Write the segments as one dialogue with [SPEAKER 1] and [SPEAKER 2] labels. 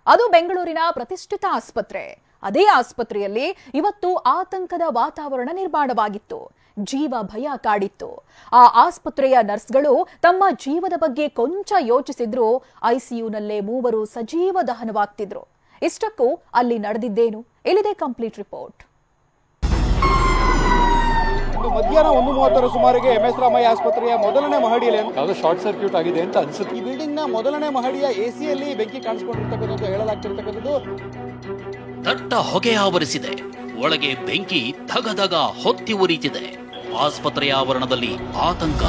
[SPEAKER 1] ಅದು ಬೆಂಗಳೂರಿನ ಪ್ರತಿಷ್ಠಿತ ಆಸ್ಪತ್ರೆ. ಅದೇ ಆಸ್ಪತ್ರೆಯಲ್ಲಿ ಇವತ್ತು ಆತಂಕದ ವಾತಾವರಣ ನಿರ್ಮಾಣವಾಗಿತ್ತು. ಜೀವ ಭಯ ಕಾಡಿತ್ತು. ಆ ಆಸ್ಪತ್ರೆಯ ನರ್ಸ್ಗಳು ತಮ್ಮ ಜೀವದ ಬಗ್ಗೆ ಕೊಂಚ ಯೋಚಿಸಿದ್ರು ಐಸಿಯುನಲ್ಲೇ 3 ಸಜೀವ ದಹನವಾಗ್ತಿದ್ರು. ಇಷ್ಟಕ್ಕೂ ಅಲ್ಲಿ ನಡೆದಿದ್ದೇನು? ಇಲ್ಲಿದೆ ಕಂಪ್ಲೀಟ್ ರಿಪೋರ್ಟ್.
[SPEAKER 2] ಮಧ್ಯಾಹ್ನ 1:30 ಸುಮಾರಿಗೆ MS ರಾಮಯ್ಯ ಆಸ್ಪತ್ರೆಯ ಮೊದಲನೇ ಮಹಡಿಯಲ್ಲಿ
[SPEAKER 3] ಶಾರ್ಟ್ ಸರ್ಕ್ಯೂಟ್ ಆಗಿದೆ ಅಂತ ಅನ್ಸುತ್ತೆ.
[SPEAKER 2] ಈ ಬಿಲ್ಡಿಂಗ್ ನ ಮೊದಲನೇ ಮಹಡಿಯ ಎಸಿಯಲ್ಲಿ ಬೆಂಕಿ ಕಾಣಿಸಿಕೊಂಡಿರ್ತಕ್ಕಂಥದ್ದು ಹೇಳಲಾಗ್ತಿರ್ತಕ್ಕಂಥದ್ದು.
[SPEAKER 4] ದಟ್ಟ ಹೊಗೆ ಆವರಿಸಿದೆ. ಒಳಗೆ ಬೆಂಕಿ ಧಗಧಗ ಹೊತ್ತಿ ಉರಿತಿದೆ. ಆಸ್ಪತ್ರೆಯ ಆವರಣದಲ್ಲಿ ಆತಂಕ.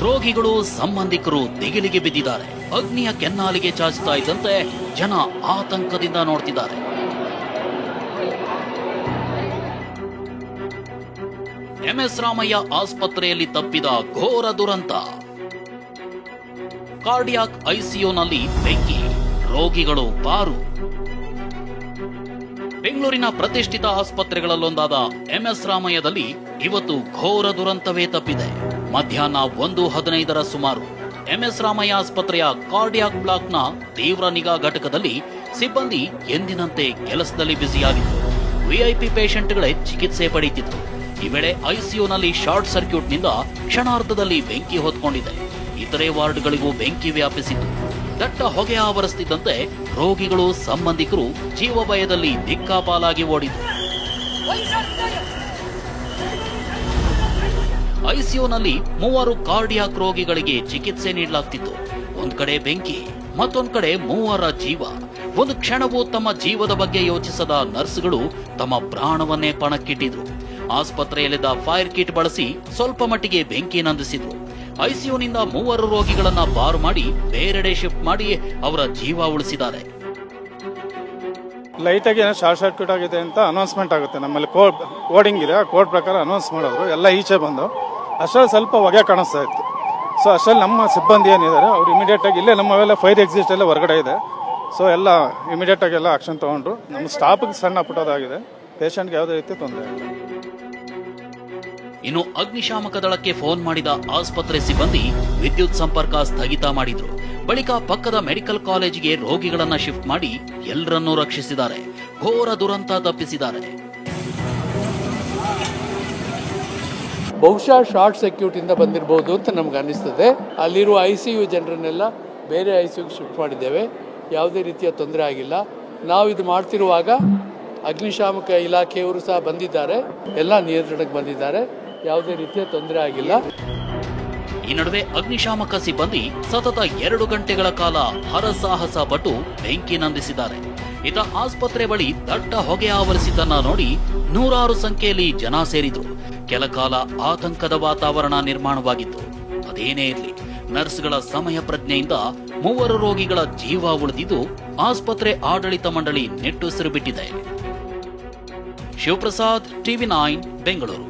[SPEAKER 4] ರೋಗಿಗಳು, ಸಂಬಂಧಿಕರು ದಿಗಿಲಿಗೆ ಬಿದ್ದಿದ್ದಾರೆ. ಅಗ್ನಿಯ ಕೆನ್ನಾಲಿಗೆ ಚಾಚುತ್ತಾ ಇದ್ದಂತೆ ಜನ ಆತಂಕದಿಂದ ನೋಡ್ತಿದ್ದಾರೆ. MS ರಾಮಯ್ಯ ಆಸ್ಪತ್ರೆಯಲ್ಲಿ ತಪ್ಪಿದ ಘೋರ ದುರಂತ. ಕಾರ್ಡಿಯಾಕ್ ಐಸಿಯುನಲ್ಲಿ ಬೆಂಕಿ, ರೋಗಿಗಳು ಪಾರು. ಬೆಂಗಳೂರಿನ ಪ್ರತಿಷ್ಠಿತ ಆಸ್ಪತ್ರೆಗಳಲ್ಲೊಂದಾದ MS ರಾಮಯ್ಯದಲ್ಲಿ ಇವತ್ತು ಘೋರ ದುರಂತವೇ ತಪ್ಪಿದೆ. ಮಧ್ಯಾಹ್ನ 1:15 ಸುಮಾರು MS ರಾಮಯ್ಯ ಆಸ್ಪತ್ರೆಯ ಕಾರ್ಡಿಯಾಕ್ ಬ್ಲಾಕ್ನ ತೀವ್ರ ನಿಗಾ ಘಟಕದಲ್ಲಿ ಸಿಬ್ಬಂದಿ ಎಂದಿನಂತೆ ಕೆಲಸದಲ್ಲಿ ಬ್ಯುಸಿಯಾಗಿತ್ತು. VIP ಪೇಷಂಟ್ಗಳೇ ಚಿಕಿತ್ಸೆ ಪಡೆಯುತ್ತಿದ್ರು. ಈ ವೇಳೆ ಐಸಿಯುನಲ್ಲಿ ಶಾರ್ಟ್ ಸರ್ಕ್ಯೂಟ್ನಿಂದ ಕ್ಷಣಾರ್ಧದಲ್ಲಿ ಬೆಂಕಿ ಹೊತ್ಕೊಂಡಿದೆ. ಇತರೆ ವಾರ್ಡ್ಗಳಿಗೂ ಬೆಂಕಿ ವ್ಯಾಪಿಸಿತ್ತು. ದಟ್ಟ ಹೊಗೆ ಆವರಿಸುತ್ತಿದ್ದಂತೆ ರೋಗಿಗಳು, ಸಂಬಂಧಿಕರು ಜೀವ ಭಯದಲ್ಲಿ ದಿಕ್ಕಾಪಾಲಾಗಿ ಓಡಿದರು. ಐಸಿಯುನಲ್ಲಿ 3 ಕಾರ್ಡಿಯಾಕ್ ರೋಗಿಗಳಿಗೆ ಚಿಕಿತ್ಸೆ ನೀಡಲಾಗ್ತಿತ್ತು. ಒಂದ್ ಕಡೆ ಬೆಂಕಿ, ಮತ್ತೊಂದ್ ಕಡೆ 3 ಜೀವ. ಒಂದು ಕ್ಷಣವೂ ತಮ್ಮ ಜೀವದ ಬಗ್ಗೆ ಯೋಚಿಸದ ನರ್ಸ್ಗಳು ತಮ್ಮ ಪ್ರಾಣವನ್ನೇ ಪಣಕ್ಕಿಟ್ಟಿದ್ರು. ಆಸ್ಪತ್ರೆಯಲ್ಲಿದ್ದ ಫೈರ್ ಕಿಟ್ ಬಳಸಿ ಸ್ವಲ್ಪ ಮಟ್ಟಿಗೆ ಬೆಂಕಿ ನಂದಿಸಿದ್ರು. ಐಸಿಯುನಿಂದ 3 ರೋಗಿಗಳನ್ನ ಬಾರು ಮಾಡಿ ಬೇರೆಡೆ ಶಿಫ್ಟ್ ಮಾಡಿ ಅವರ ಜೀವ ಉಳಿಸಿದ್ದಾರೆ.
[SPEAKER 5] ಲೈಟ್ ಆಗಿ ಶಾರ್ಟ್ ಸರ್ಕ್ಯೂಟ್ ಆಗಿದೆ ಅಂತ ಅನೌನ್ಸ್ಮೆಂಟ್ ಆಗುತ್ತೆ. ನಮ್ಮಲ್ಲಿ ಕೋಡಿಂಗ್ ಇದೆ, ಆ ಕೋಡ್ ಪ್ರಕಾರ ಅನೌನ್ಸ್ ಮಾಡಿದ್ರು. ಎಲ್ಲ ಈಚೆ ಬಂದು ಅಷ್ಟರಲ್ಲಿ ಸ್ವಲ್ಪ ಹೊಗೆ ಕಾಣಿಸ್ತಾ ಇತ್ತು. ಸೊ ಅಷ್ಟರಲ್ಲಿ ನಮ್ಮ ಸಿಬ್ಬಂದಿ ಏನಿದ್ದಾರೆ ಅವ್ರು ಇಮಿಡಿಯೇಟ್ ಆಗಿ ಇಲ್ಲೇ ನಮ್ಮವೆಲ್ಲ ಫೈರ್ ಎಕ್ಸಿಸ್ಟ್ ಎಲ್ಲ ಹೊರಗಡೆ ಇದೆ. ಸೊ ಎಲ್ಲ ಇಮಿಡಿಯೇಟ್ ಆಗಿ ಎಲ್ಲ ಆಕ್ಷನ್ ತಗೊಂಡ್ರು. ನಮ್ಮ ಸ್ಟಾಫ್ಗೆ ಸಣ್ಣ ಪುಟ್ಟದಾಗಿದೆ, ಪೇಷಂಟ್ಗೆ ಯಾವುದೇ ರೀತಿ ತೊಂದರೆ ಇಲ್ಲ.
[SPEAKER 4] ಇನ್ನು ಅಗ್ನಿಶಾಮಕ ದಳಕ್ಕೆ ಫೋನ್ ಮಾಡಿದ ಆಸ್ಪತ್ರೆ ಸಿಬ್ಬಂದಿ ವಿದ್ಯುತ್ ಸಂಪರ್ಕ ಸ್ಥಗಿತ ಮಾಡಿದ್ರು. ಬಳಿಕ ಪಕ್ಕದ ಮೆಡಿಕಲ್ ಕಾಲೇಜಿಗೆ ರೋಗಿಗಳನ್ನ ಶಿಫ್ಟ್ ಮಾಡಿ ಎಲ್ಲರನ್ನೂ ರಕ್ಷಿಸಿದ್ದಾರೆ. ಘೋರ ದುರಂತ ತಪ್ಪಿಸಿದ್ದಾರೆ.
[SPEAKER 3] ಬಹುಶಃ ಶಾರ್ಟ್ ಸರ್ಕ್ಯೂಟ್ ಇಂದ ಬಂದಿರಬಹುದು ಅಂತ ನಮ್ಗೆ ಅನ್ನಿಸ್ತದೆ. ಅಲ್ಲಿರುವ ICU ಜನರನ್ನೆಲ್ಲ ಬೇರೆ ICUಗೆ ಶಿಫ್ಟ್ ಮಾಡಿದ್ದೇವೆ. ಯಾವುದೇ ರೀತಿಯ ತೊಂದರೆ ಆಗಿಲ್ಲ. ನಾವು ಇದು ಮಾಡ್ತಿರುವಾಗ ಅಗ್ನಿಶಾಮಕ ಇಲಾಖೆಯವರು ಸಹ ಬಂದಿದ್ದಾರೆ, ಎಲ್ಲ ನಿಯಂತ್ರಣಕ್ಕೆ ಬಂದಿದ್ದಾರೆ. ಯಾವುದೇ ರೀತಿಯ ತೊಂದರೆ ಆಗಿಲ್ಲ.
[SPEAKER 4] ಈ ನಡುವೆ ಅಗ್ನಿಶಾಮಕ ಸಿಬ್ಬಂದಿ ಸತತ 2 ಗಂಟೆಗಳ ಕಾಲ ಹರಸಾಹಸ ಪಟ್ಟು ಬೆಂಕಿ ನಂದಿಸಿದ್ದಾರೆ. ಇತ ಆಸ್ಪತ್ರೆ ಬಳಿ ದಟ್ಟ ಹೊಗೆ ಆವರಿಸಿದ್ದನ್ನ ನೋಡಿ ನೂರಾರು ಸಂಖ್ಯೆಯಲ್ಲಿ ಜನ ಸೇರಿದ್ರು. ಕೆಲ ಕಾಲ ಆತಂಕದ ವಾತಾವರಣ ನಿರ್ಮಾಣವಾಗಿತ್ತು. ಅದೇನೇ ಇರಲಿ, ನರ್ಸ್ಗಳ ಸಮಯ ಪ್ರಜ್ಞೆಯಿಂದ 3 ರೋಗಿಗಳ ಜೀವ ಉಳಿದಿದ್ದು ಆಸ್ಪತ್ರೆ ಆಡಳಿತ ಮಂಡಳಿ ನಿಟ್ಟುಸಿರು ಬಿಟ್ಟಿದೆ. ಶಿವಪ್ರಸಾದ್, TV9 ಬೆಂಗಳೂರು.